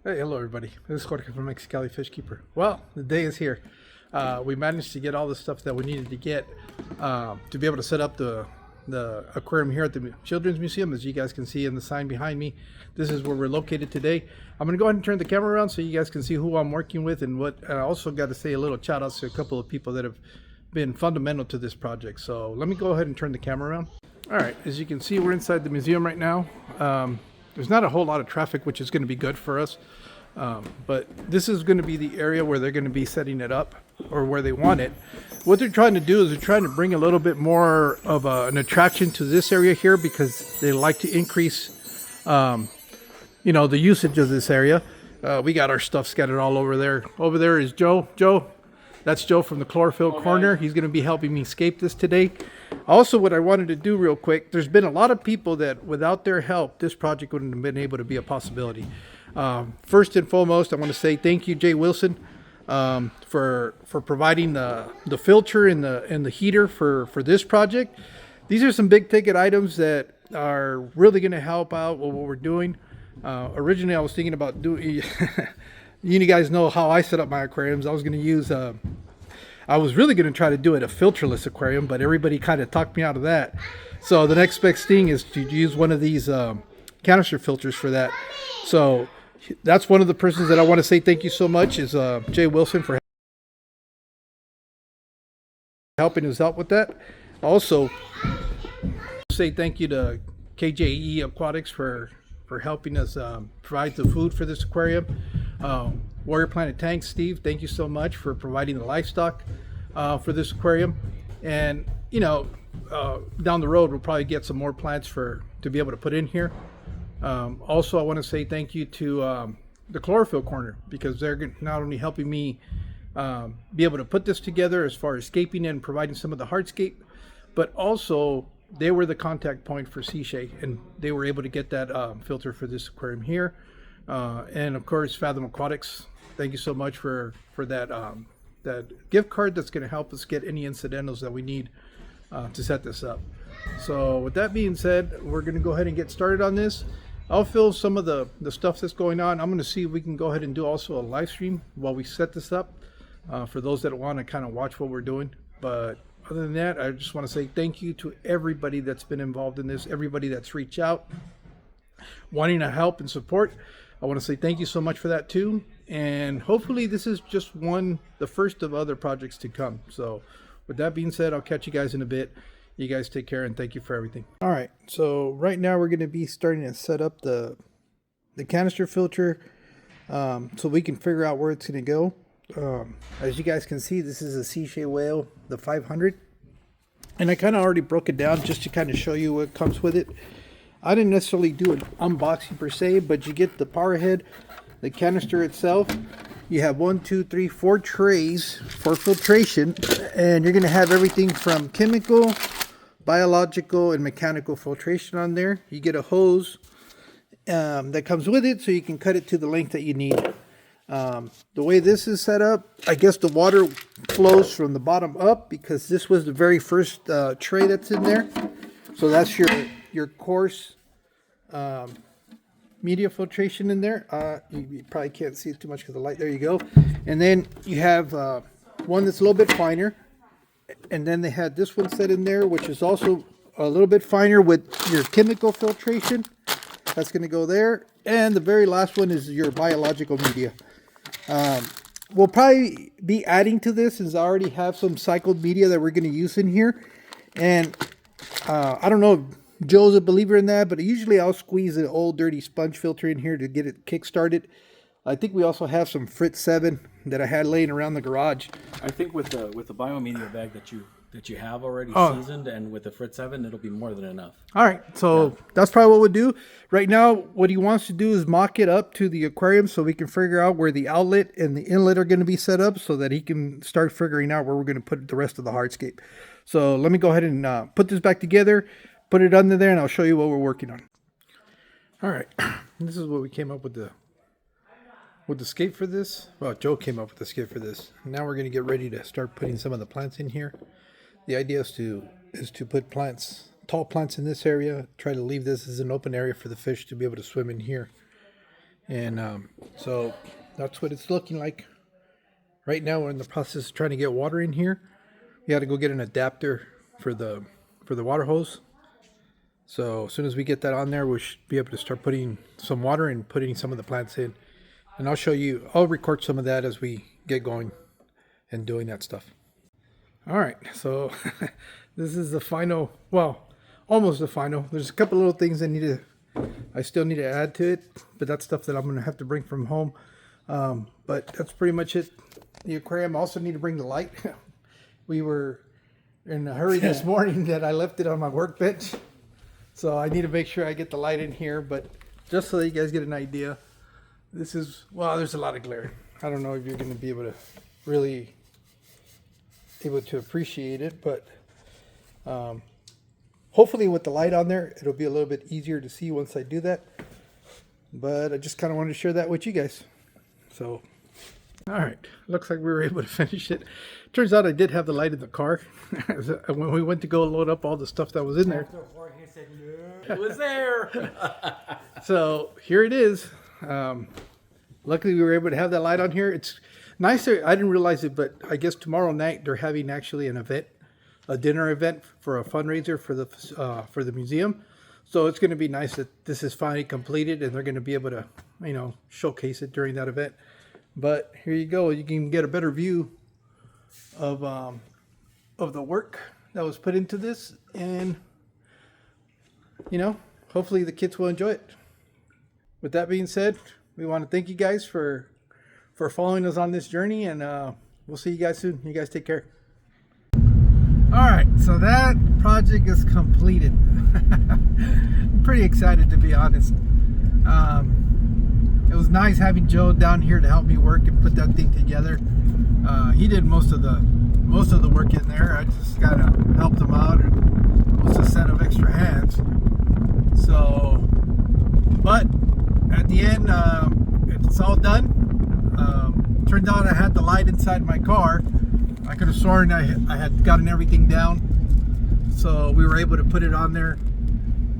Hey, hello everybody. This is Jorge from Mexicali Fish Keeper. Well, the day is here. We managed to get all the stuff that we needed to get to be able to set up the aquarium here at the Children's Museum. As you guys can see in the sign behind me, this is where we're located today. I'm going to go ahead and turn the camera around so you guys can see who I'm working with and what. I also got to say a little shout out to a couple of people that have been fundamental to this project. So let me go ahead and turn the camera around. All right, as you can see, we're inside the museum right now. There's not a whole lot of traffic, which is going to be good for us. But this is going to be the area where they're going to be setting it up, or where they want it. What they're trying to do is they're trying to bring a little bit more of an attraction to this area here, because they like to increase, the usage of this area. We got our stuff scattered all over there. Over there is Joe. That's Joe from the Chlorophyll Corner. He's going to be helping me scape this today. Also, what I wanted to do real quick, there's been a lot of people that without their help, this project wouldn't have been able to be a possibility. First and foremost, I want to say thank you, Jay Wilson, for providing the filter and the heater for this project. These are some big ticket items that are really going to help out with what we're doing. Originally, I was thinking about doing, you guys know how I set up my aquariums. I was going to use, I was really going to try to do it a filterless aquarium, but everybody kind of talked me out of that. So the next best thing is to use one of these canister filters for that. So that's one of the persons that I want to say thank you so much is Jay Wilson for helping us out with that. Also, say thank you to KJE Aquatics for helping us provide the food for this aquarium. Warrior Planet Tanks, Steve, thank you so much for providing the livestock for this aquarium. And down the road we'll probably get some more plants to be able to put in here. Also, I want to say thank you to the Chlorophyll Corner, because they're not only helping me be able to put this together as far as scaping and providing some of the hardscape, but also they were the contact point for Seashade, and they were able to get that filter for this aquarium here. And of course, Fathom Aquatics, thank you so much for that gift card that's going to help us get any incidentals that we need to set this up. So with that being said, we're going to go ahead and get started on this. I'll film some of the stuff that's going on. I'm going to see if we can go ahead and do also a live stream while we set this up for those that want to kind of watch what we're doing. But other than that, I just want to say thank you to everybody that's been involved in this, everybody that's reached out, wanting to help and support. I want to say thank you so much for that too. And hopefully this is just the first of other projects to come. So with that being said, I'll catch you guys in a bit. You guys take care and thank you for everything. All right, so right now we're going to be starting to set up the canister filter so we can figure out where it's going to go. As you guys can see, this is a Seashade Whale, the 500. And I kind of already broke it down just to kind of show you what comes with it. I didn't necessarily do an unboxing per se, but you get the power head, the canister itself. You have 4 trays for filtration, and you're going to have everything from chemical, biological, and mechanical filtration on there. You get a hose that comes with it, so you can cut it to the length that you need. The way this is set up, I guess the water flows from the bottom up, because this was the very first tray that's in there. So that's your coarse media filtration in there. You probably can't see it too much because of the light. There you go. And then you have one that's a little bit finer. And then they had this one set in there, which is also a little bit finer with your chemical filtration. That's going to go there. And the very last one is your biological media. We'll probably be adding to this, since I already have some cycled media that we're going to use in here. And I don't know if Joe's a believer in that, but usually I'll squeeze an old dirty sponge filter in here to get it kick-started. I think we also have some Fritz 7 that I had laying around the garage. I think with the biomedia bag that you have already seasoned, and with the Fritz 7, it'll be more than enough. All right, so that's probably what we'll do. Right now, what he wants to do is mock it up to the aquarium so we can figure out where the outlet and the inlet are going to be set up, so that he can start figuring out where we're going to put the rest of the hardscape. So let me go ahead and put this back together, put it under there, and I'll show you what we're working on. All right, this is what we came up with the scape for this. Well, Joe came up with the scape for this. Now we're going to get ready to start putting some of the plants in here. The idea is to put tall plants in this area. Try to leave this as an open area for the fish to be able to swim in here. And So that's what it's looking like. Right now we're in the process of trying to get water in here. We had to go get an adapter for the water hose. So as soon as we get that on there, we should be able to start putting some water and putting some of the plants in. And I'll record some of that as we get going and doing that stuff. All right, so this is the final, well, almost the final. There's a couple little things I still need to add to it, but that's stuff that I'm going to have to bring from home. But that's pretty much it. The aquarium, I also need to bring the light. We were in a hurry this morning that I left it on my workbench. So I need to make sure I get the light in here, but just so that you guys get an idea, this is, well, there's a lot of glare. I don't know if you're going to be able to appreciate it, but hopefully with the light on there, it'll be a little bit easier to see once I do that. But I just kind of wanted to share that with you guys. So, all right, looks like we were able to finish it. Turns out I did have the light in the car. When we went to go load up all the stuff that was in there. It was there. So here it is. Luckily we were able to have that light on here. It's nicer. I didn't realize it, but I guess tomorrow night they're having actually an event, a dinner event for a fundraiser for the museum. So it's going to be nice that this is finally completed and they're going to be able to, showcase it during that event. But here you go. You can get a better view of the work that was put into this, and hopefully the kids will enjoy it. With that being said, we want to thank you guys for following us on this journey, and we'll see you guys soon. You guys take care. All right, so that project is completed. I'm pretty excited, to be honest. It was nice having Joe down here to help me work and put that thing together. He did most of the work in there. I just kind of helped him out and was a set of extra hands. So, but at the end, it's all done. Turned out I had the light inside my car. I could have sworn I had gotten everything down. So we were able to put it on there,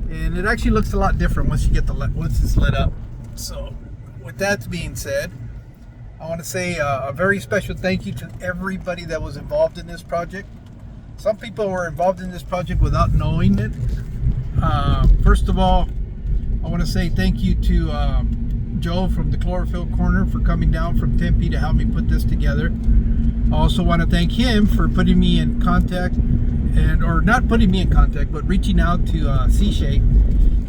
and it actually looks a lot different once it's lit up. So, with that being said, I want to say a very special thank you to everybody that was involved in this project. Some people were involved in this project without knowing it. First of all, I want to say thank you to Joe from the Chlorophyll Corner for coming down from Tempe to help me put this together. I also want to thank him for putting me in contact, or not putting me in contact, but reaching out to Seashape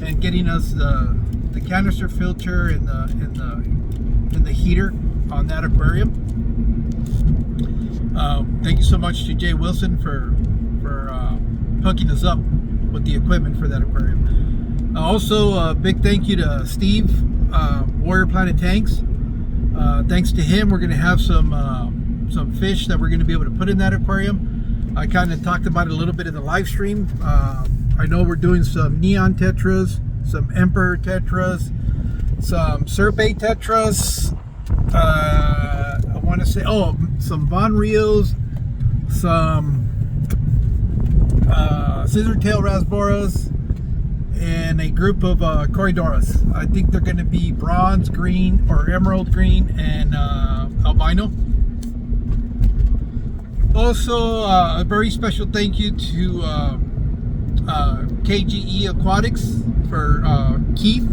and getting us the canister filter and the heater on that aquarium. Thank you so much to Jay Wilson for hooking us up with the equipment for that aquarium. Also, a big thank you to Steve, Warrior Planet Tanks. Thanks to him, we're going to have some fish that we're going to be able to put in that aquarium. I kind of talked about it a little bit in the live stream. I know we're doing some neon tetras, some emperor tetras, some serpent tetras. I want to say, some Von Rios, some scissor tail rasboras, and a group of corridoras. I think they're going to be bronze green or emerald green and albino. Also, a very special thank you to KGE Aquatics for Keith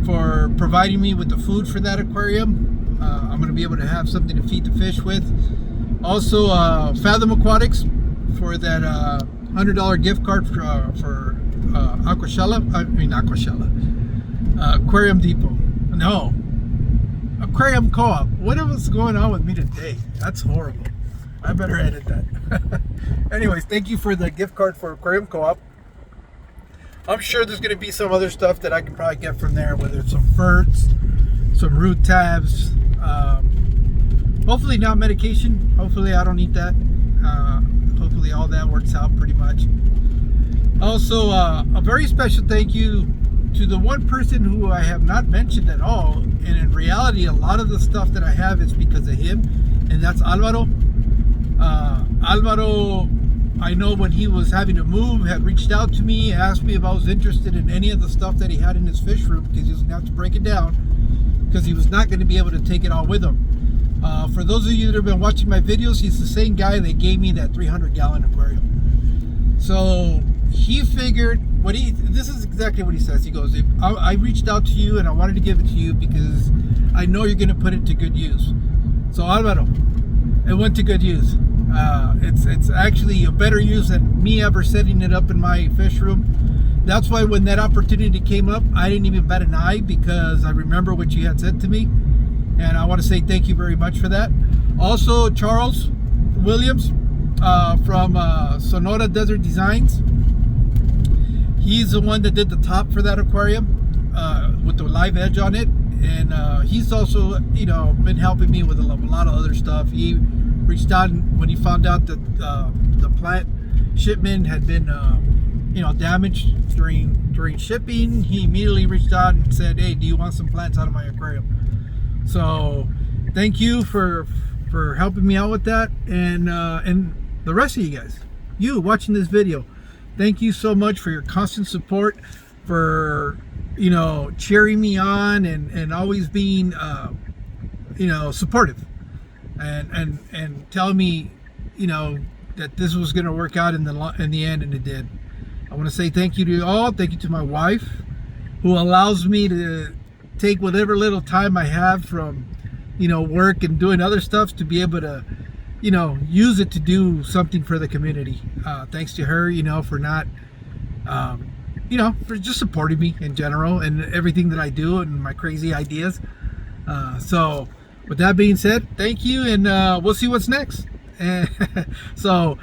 for providing me with the food for that aquarium. I'm going to be able to have something to feed the fish with. Also, Fathom Aquatics for that $100 gift card for Aquarium Depot. No, Aquarium Co-op. What is going on with me today? That's horrible. I better edit that. Anyways, thank you for the gift card for Aquarium Co-op. I'm sure there's going to be some other stuff that I can probably get from there, whether it's some ferts, some root tabs. Hopefully not medication. Hopefully I don't need that. Hopefully all that works out pretty much. Also, a very special thank you to the one person who I have not mentioned at all. And in reality, a lot of the stuff that I have is because of him. And that's Alvaro. Alvaro, I know when he was having to move, had reached out to me, asked me if I was interested in any of the stuff that he had in his fish room, because he was going to have to break it down. because he was not going to be able to take it all with him. For those of you that have been watching my videos, he's the same guy that gave me that 300-gallon aquarium. So he figured, this is exactly what he says. He goes, I reached out to you and I wanted to give it to you because I know you're going to put it to good use. So Alvaro, it went to good use. It's actually a better use than me ever setting it up in my fish room. That's why when that opportunity came up, I didn't even bat an eye, because I remember what you had said to me. And I want to say thank you very much for that. Also, Charles Williams from Sonora Desert Designs. He's the one that did the top for that aquarium with the live edge on it. And he's also, been helping me with a lot of other stuff. He reached out when he found out that the plant shipment had been, damaged during shipping. He immediately reached out and said, "Hey, do you want some plants out of my aquarium?" So thank you for helping me out with that, and the rest of you guys, you watching this video, thank you so much for your constant support, for cheering me on, and always being supportive, and telling me that this was going to work out in the end, and it did. I want to say thank you to you all. Thank you to my wife, who allows me to take whatever little time I have from work and doing other stuff to be able to use it to do something for the community. Thanks to her, for not for just supporting me in general and everything that I do and my crazy ideas. So with that being said, thank you, and we'll see what's next. And so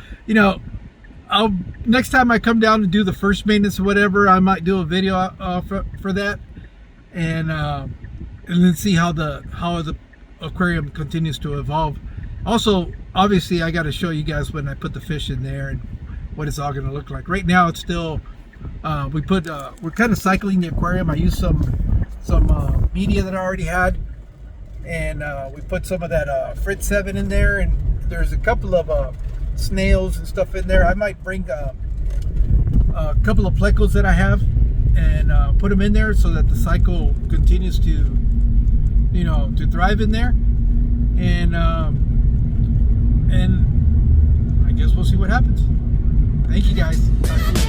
next time I come down to do the first maintenance or whatever, I might do a video for that, and then see how the aquarium continues to evolve. Also, obviously, I got to show you guys when I put the fish in there and what it's all going to look like. Right now, it's still we're kind of cycling the aquarium. I used some media that I already had, and we put some of that Fritz 7 in there, and there's a couple of snails and stuff in there. I might bring a couple of plecos that I have and put them in there so that the cycle continues to thrive in there, and I guess we'll see what happens. Thank you guys. Talk to you later.